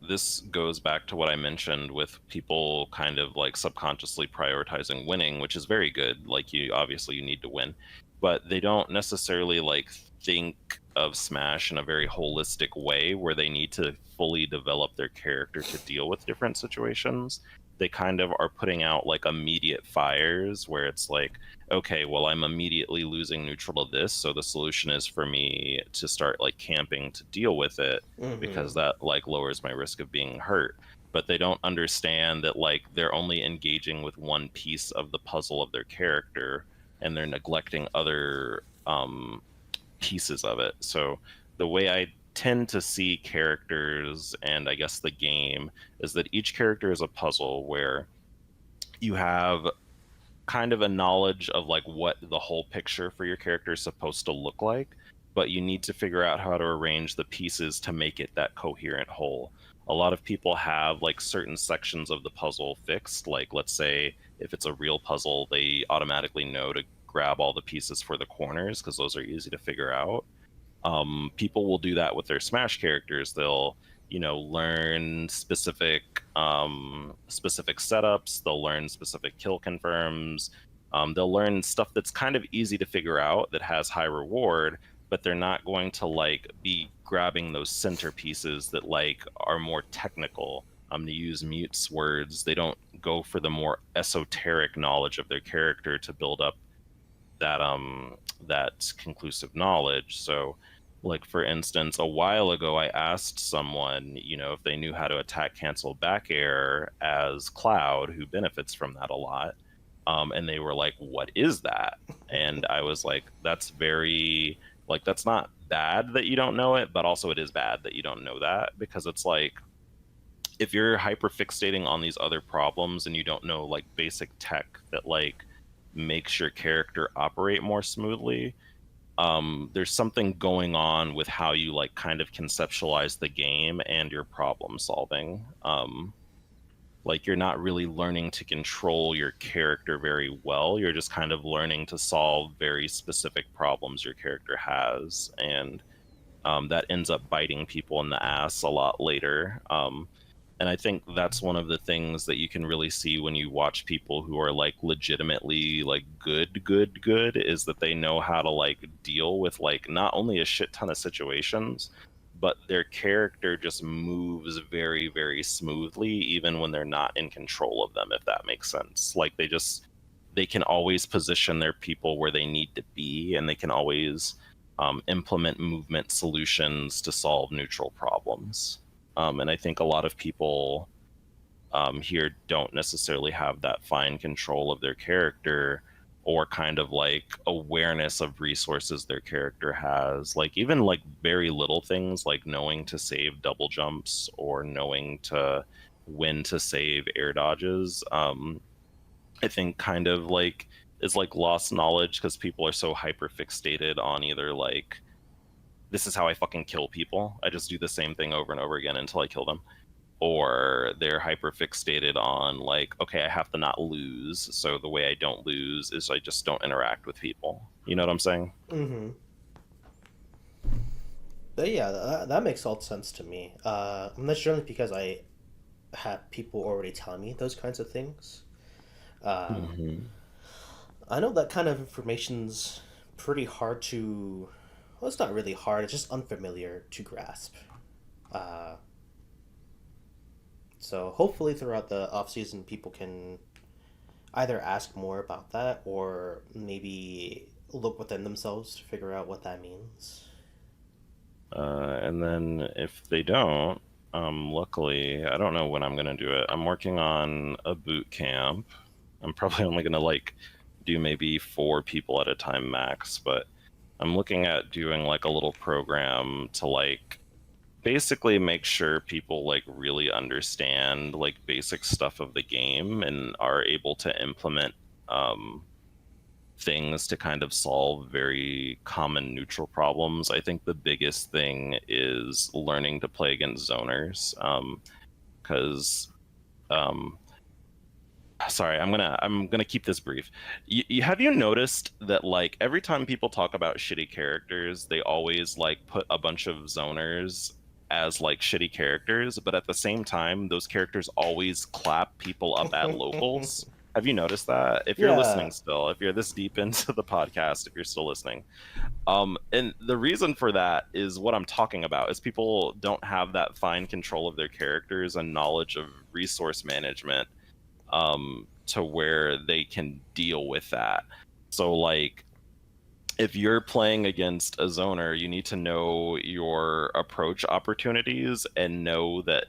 this goes back to what I mentioned with people kind of like subconsciously prioritizing winning, which is very good. Like you obviously you need to win, but they don't necessarily like think of Smash in a very holistic way where they need to fully develop their character to deal with different situations. They kind of are putting out like immediate fires where it's like, okay, well, I'm immediately losing neutral to this, so the solution is for me to start like camping to deal with it Mm-hmm. because that like lowers my risk of being hurt. But they don't understand that like they're only engaging with one piece of the puzzle of their character and they're neglecting other pieces of it. So the way I tend to see characters and I guess the game is that each character is a puzzle where you have kind of a knowledge of like what the whole picture for your character is supposed to look like, but you need to figure out how to arrange the pieces to make it that coherent whole. A lot of people have like certain sections of the puzzle fixed, like let's say if it's a real puzzle, they automatically know to grab all the pieces for the corners because those are easy to figure out. People will do that with their Smash characters. They'll, learn specific setups. They'll learn specific kill confirms. They'll learn stuff that's kind of easy to figure out that has high reward, but they're not going to like be grabbing those centerpieces that like are more technical. To use Mute's words, they don't go for the more esoteric knowledge of their character to build up that conclusive knowledge. So like for instance, a while ago I asked someone, if they knew how to attack cancel back air as Cloud, who benefits from that a lot. And they were like, what is that? And I was like, that's very like that's not bad that you don't know it, but also it is bad that you don't know that because it's like if you're hyper fixating on these other problems and you don't know like basic tech that like makes your character operate more smoothly, there's something going on with how you like kind of conceptualize the game and your problem solving. Like you're not really learning to control your character very well. You're just kind of learning to solve very specific problems your character has, and that ends up biting people in the ass a lot later. And I think that's one of the things that you can really see when you watch people who are like legitimately like good is that they know how to like deal with like not only a shit ton of situations, but their character just moves very, very smoothly, even when they're not in control of them, if that makes sense. Like they can always position their people where they need to be, and they can always implement movement solutions to solve neutral problems. And I think a lot of people here don't necessarily have that fine control of their character or kind of like awareness of resources their character has. Like even like very little things like knowing to save double jumps or knowing to when to save air dodges. I think kind of like is like lost knowledge because people are so hyper fixated on either like this is how I fucking kill people. I just do the same thing over and over again until I kill them. Or they're hyper fixated on like, okay, I have to not lose. So the way I don't lose is I just don't interact with people. You know what I'm saying? Mm-hmm. But yeah, that makes all sense to me. I'm not sure because I have people already telling me those kinds of things. Um, Mm-hmm. I know that kind of information's pretty hard to. Well, it's not really hard. It's just unfamiliar to grasp. Uh, so hopefully throughout the off season, people can either ask more about that or maybe look within themselves to figure out what that means. And then if they don't, luckily, I don't know when I'm gonna do it. I'm working on a boot camp. I'm probably only gonna like do maybe 4 people at a time max, but I'm looking at doing like a little program to like basically make sure people like really understand like basic stuff of the game and are able to implement um, things to kind of solve very common neutral problems. I think the biggest thing is learning to play against zoners because sorry, I'm gonna keep this brief. Have you noticed that like every time people talk about shitty characters, they always like put a bunch of zoners as like shitty characters, but at the same time, those characters always clap people up at locals. Have you noticed that? If you're Yeah. listening still, if you're this deep into the podcast, if you're still listening, and the reason for that is what I'm talking about is people don't have that fine control of their characters and knowledge of resource management, to where they can deal with that. So like if you're playing against a zoner, you need to know your approach opportunities and know that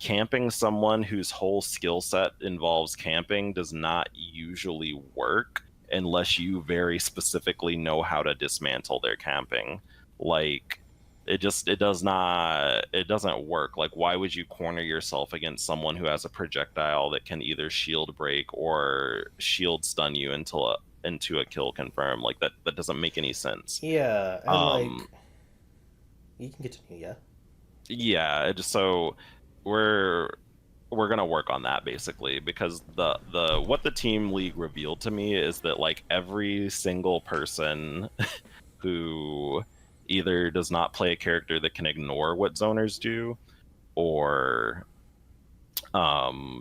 camping someone whose whole skill set involves camping does not usually work unless you very specifically know how to dismantle their camping. Like it doesn't work. Like why would you corner yourself against someone who has a projectile that can either shield break or shield stun you until into a kill confirm? Like that doesn't make any sense. Yeah, and Um like you can continue, yeah. yeah, so we're we're gonna work on that basically because the what the team league revealed to me is that like every single person who either does not play a character that can ignore what zoners do or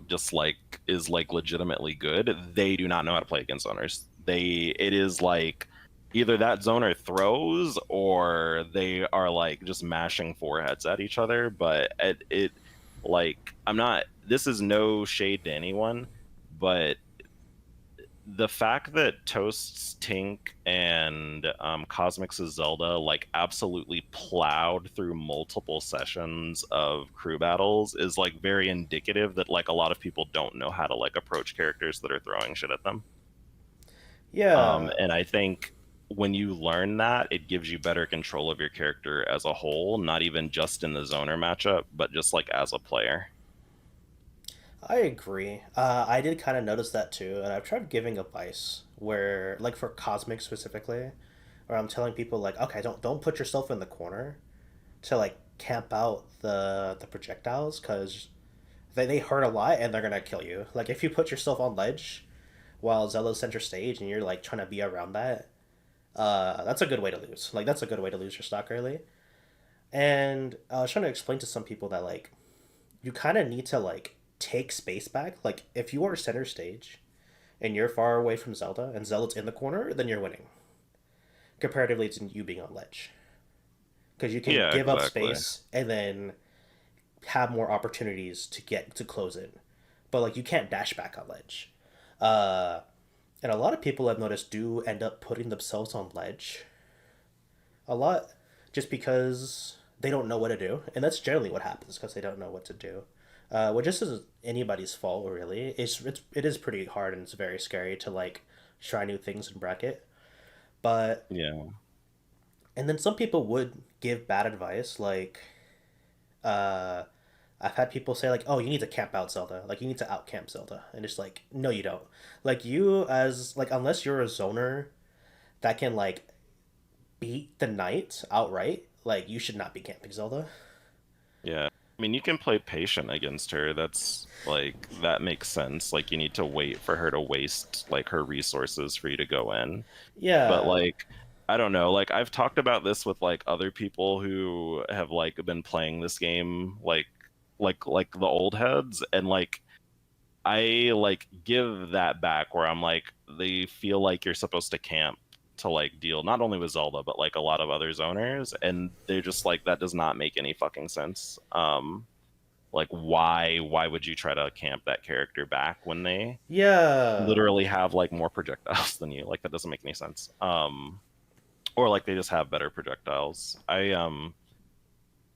just like is like legitimately good, they do not know how to play against zoners. It is like either that zoner throws or they are like just mashing foreheads at each other. But it like I'm not, this is no shade to anyone, but the fact that Toast's Tink and Cosmic's Zelda like absolutely plowed through multiple sessions of crew battles is like very indicative that like a lot of people don't know how to like approach characters that are throwing shit at them. Yeah. And I think when you learn that, it gives you better control of your character as a whole, not even just in the zoner matchup, but just like as a player. I agree. I did kind of notice that too, and I've tried giving advice where, like for Cosmic specifically, where I'm telling people like, okay, don't put yourself in the corner to like camp out the projectiles because they hurt a lot and they're gonna kill you. Like if you put yourself on ledge while Zella's center stage and you're like trying to be around that, that's a good way to lose. Like that's a good way to lose your stock early. And I was trying to explain to some people that like you kind of need to like take space back. Like if you are center stage and you're far away from Zelda and Zelda's in the corner, then you're winning comparatively to you being on ledge because you can Yeah, give up exactly. space and then have more opportunities to get to close it. But like you can't dash back on ledge. Uh, and a lot of people I've noticed do end up putting themselves on ledge a lot just because they don't know what to do, and that's generally what happens because they don't know what to do. Which just isn't anybody's fault really. It is pretty hard and it's very scary to like try new things in bracket. But Yeah. and then some people would give bad advice like uh, I've had people say like, "Oh, you need to camp out Zelda. Like you need to out camp Zelda," and it's like, no, you don't. Like you as like unless you're a zoner that can like beat the knight outright, like you should not be camping Zelda. Yeah. I mean, you can play patient against her. That's like that makes sense. Like you need to wait for her to waste like her resources for you to go in. But Yeah, like I don't know, like I've talked about this with like other people who have like been playing this game like the old heads, and like I like give that back where I'm like they feel like you're supposed to camp to like deal not only with Zelda but like a lot of other zoners, and they're just like that does not make any fucking sense. Like why would you try to camp that character back when they yeah, literally have like more projectiles than you? Like that doesn't make any sense. Or like they just have better projectiles.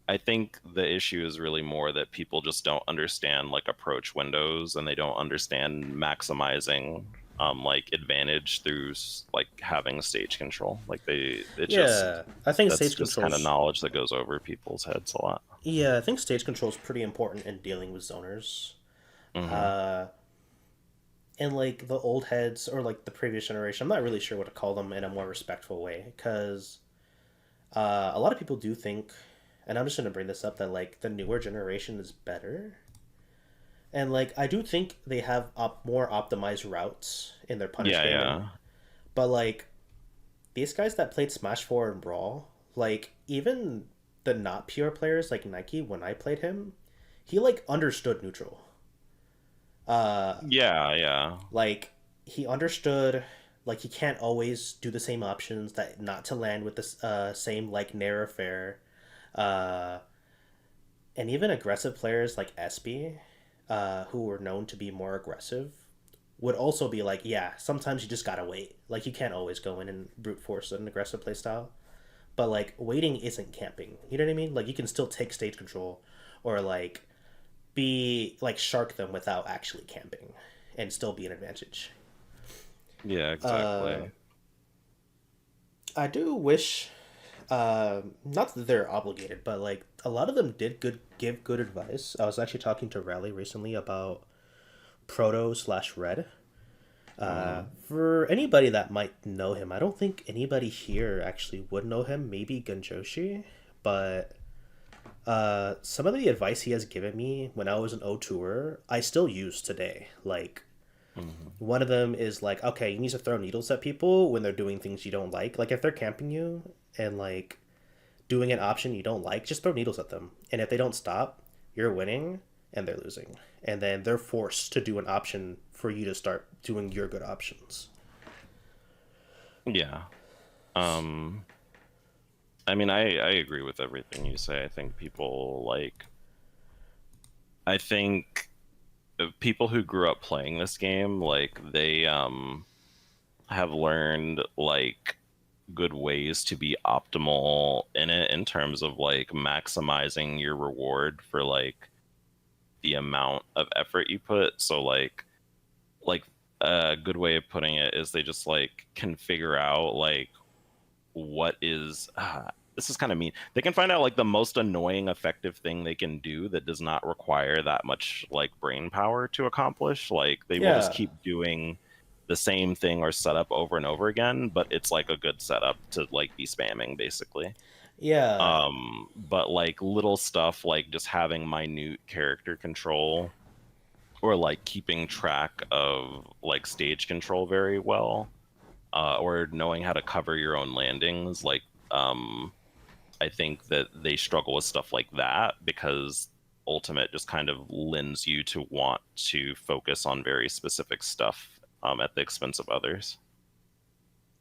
I think the issue is really more that people just don't understand like approach windows, and they don't understand maximizing like advantage through like having stage control. Like it just yeah. I think that's stage just kind of controls. knowledge that goes over people's heads a lot. Yeah, I think stage control is pretty important in dealing with zoners. Hmm. Uh, and like the old heads or like the previous generation, I'm not really sure what to call them in a more respectful way because a lot of people do think, and I'm just gonna bring this up that like the newer generation is better, and like I do think they have more optimized routes in their punish Yeah, game, and yeah, but like these guys that played Smash 4 and Brawl, like even the not pure players like Nike, when I played him, he like understood neutral. Uh, Yeah, yeah. like he understood like he can't always do the same options, that not to land with the same like narrow fare. Uh, and even aggressive players like SB, who were known to be more aggressive, would also be like, yeah, sometimes you just gotta wait. Like you can't always go in and brute force an aggressive playstyle. But like waiting isn't camping. You know what I mean? Like you can still take stage control or like be like shark them without actually camping and still be an advantage. Yeah, Uh, exactly. I do wish, not that they're obligated, but like a lot of them did give good advice. I was actually talking to Rally recently about Proto slash Red. Hmm. For anybody that might know him, I don't think anybody here actually would know him. Maybe Gunjoshi, but some of the advice he has given me when I was an O tour, I still use today. Like Hmm. one of them is like, okay, you need to throw needles at people when they're doing things you don't like. Like if they're camping you and like doing an option you don't like, just throw needles at them. And if they don't stop, you're winning and they're losing. And then they're forced to do an option for you to start doing your good options. Yeah. Um, I mean, I agree with everything you say. I think people like, I think people who grew up playing this game, like they have learned like good ways to be optimal in it in terms of like maximizing your reward for like the amount of effort you put. So like a good way of putting it is they just like can figure out like what is this is kind of mean. They can find out like the most annoying effective thing they can do that does not require that much like brain power to accomplish. Like they will just Yeah. keep doing the same thing or setup over and over again, but it's like a good setup to like be spamming basically. Yeah. But like little stuff like just having minute character control or like keeping track of like stage control very well, or knowing how to cover your own landings. Like, I think that they struggle with stuff like that because Ultimate just kind of lends you to want to focus on very specific stuff at the expense of others.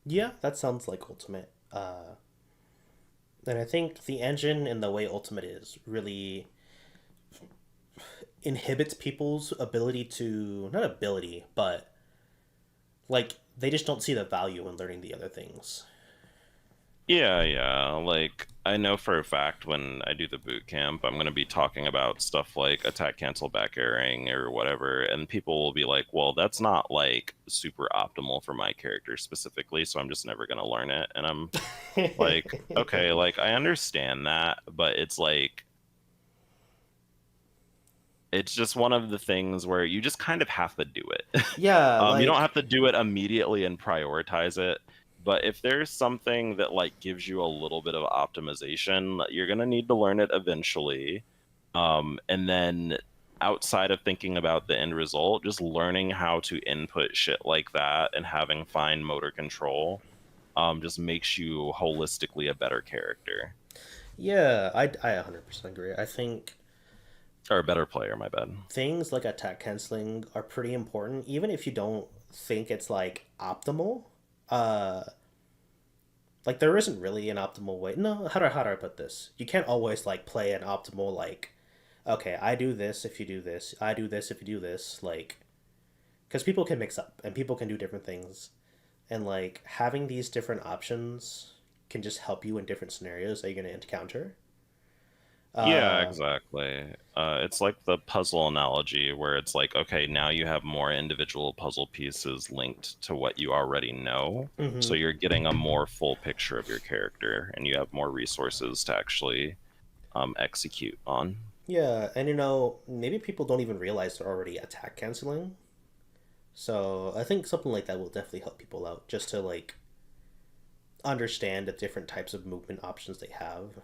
Yeah, that sounds like Ultimate. And I think the engine and the way Ultimate is really inhibits people's ability to, not ability, but like they just don't see the value in learning the other things. Yeah, yeah. Like, I know for a fact when I do the boot camp, I'm going to be talking about stuff like attack cancel back airing or whatever, and people will be like, well, that's not like super optimal for my character specifically, so I'm just never going to learn it. And I'm like, okay, like I understand that, but it's like, it's just one of the things where you just kind of have to do it. Yeah, You don't like have to do it immediately and prioritize it, but if there's something that like gives you a little bit of optimization, you're gonna need to learn it eventually. And then outside of thinking about the end result, just learning how to input shit like that and having fine motor control, just makes you holistically a better character yeah, I 100% agree. I think or a better player. My bad. things like attack canceling are pretty important, even if you don't think it's like optimal. Uh, like there isn't really an optimal way. No, how do I put this? You can't always like play an optimal like, okay, I do this if you do this, I do this if you do this, like, because people can mix up and people can do different things, and like having these different options can just help you in different scenarios that you're gonna encounter. Yeah, Uh, exactly. It's like the puzzle analogy where it's like, okay, now you have more individual puzzle pieces linked to what you already know. So mhm. you're getting a more full picture of your character and you have more resources to actually execute on. Yeah, and maybe people don't even realize they're already attack canceling. So I think something like that will definitely help people out just to like understand the different types of movement options they have.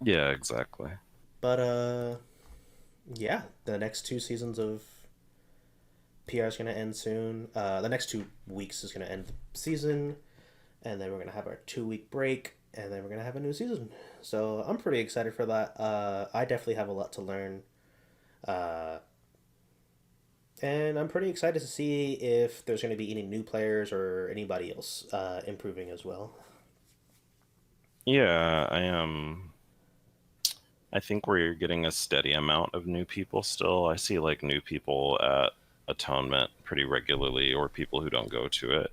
Yeah, exactly. But yeah, the next two seasons of PR is gonna end soon. The next 2 weeks is gonna end the season, and then we're gonna have our 2 week break. and then we're gonna have a new season. So I'm pretty excited for that. I definitely have a lot to learn, uh, and I'm pretty excited to see if there's gonna be any new players or anybody else improving as well. Yeah, I am. I think we're getting a steady amount of new people still. I see like new people at Atonement pretty regularly, or people who don't go to it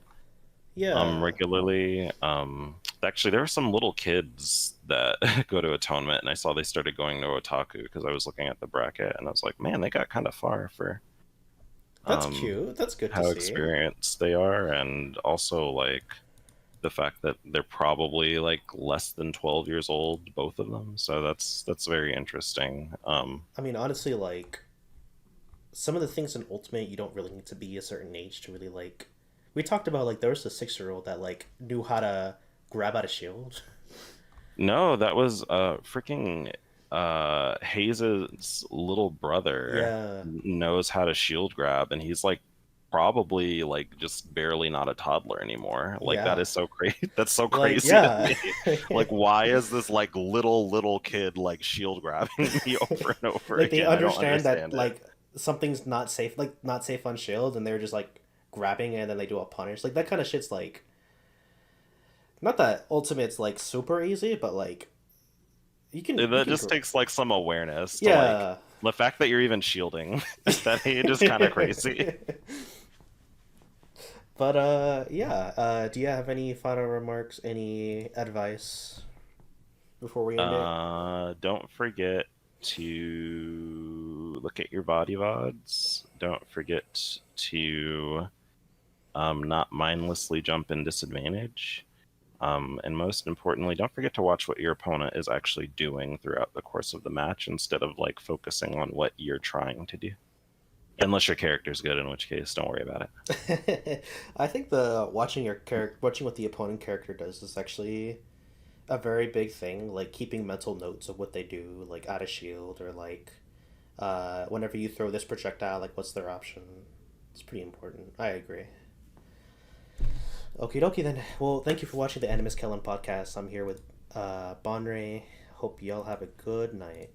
Yeah, regularly. Actually, there are some little kids that go to Atonement, and I saw they started going to Otaku because I was looking at the bracket, and I was like, man, they got kind of far for that's um, cute. That's good to how see. experienced they are, and also like the fact that they're probably like less than 12 years old, both of them. So that's very interesting. I mean, honestly, like some of the things in Ultimate, you don't really need to be a certain age to really like. We talked about like there was a 6-year-old that like knew how to grab out a shield. No, that was freaking Hayes's little brother Yeah, knows how to shield grab, and he's like probably like just barely not a toddler anymore. Like that yeah, is so crazy. That's so like crazy to yeah, me. Like why is this like little kid like shield grabbing me over and over like they again? I don't understand that understand it. like something's not safe, like not safe on shield, and they're just like grabbing it and then they do a punish. Like that kind of shit's like not that Ultimate's like super easy, but like you That can just takes like some awareness to like yeah. the fact that you're even shielding at that age is kind of crazy. But yeah. Do you have any final remarks, any advice before we end it? Don't forget to look at your body VODs. Don't forget to not mindlessly jump in disadvantage. And most importantly, don't forget to watch what your opponent is actually doing throughout the course of the match instead of like focusing on what you're trying to do. Yep. Unless your character's good, in which case, don't worry about it. I think the watching your character, watching what the opponent character does is actually a very big thing. Like keeping mental notes of what they do, like out of shield or like whenever you throw this projectile, like what's their option. It's pretty important. I agree. Okie dokie then. Well, thank you for watching the AnimusKellen podcast. I'm here with Bonre. Hope y'all have a good night.